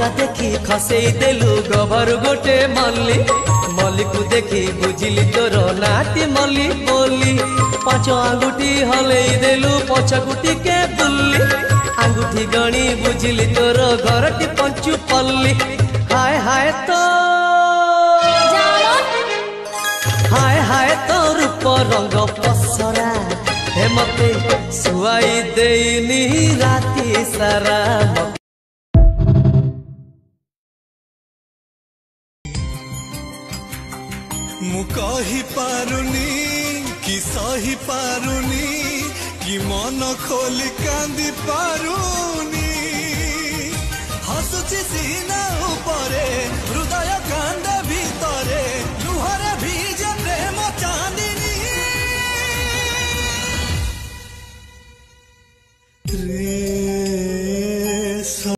मौका देखी खसई देलु गभर गोटे मल्ली मल्ली को देखी बुझिली तोर नाटी मल्ली बोली पांच आंगुठी हलई देलु पछगुटी के बुल्ली आंगुठी गणी बुझिली तोर घरटी पंचु पल्ली हाय हाय तो हाय हाय तो रूप रंग पसरा हे मते सुआई देनी राती सारा मु कही पारुनी कि सही पारुनी कि मन खोली कांदी पारुनी।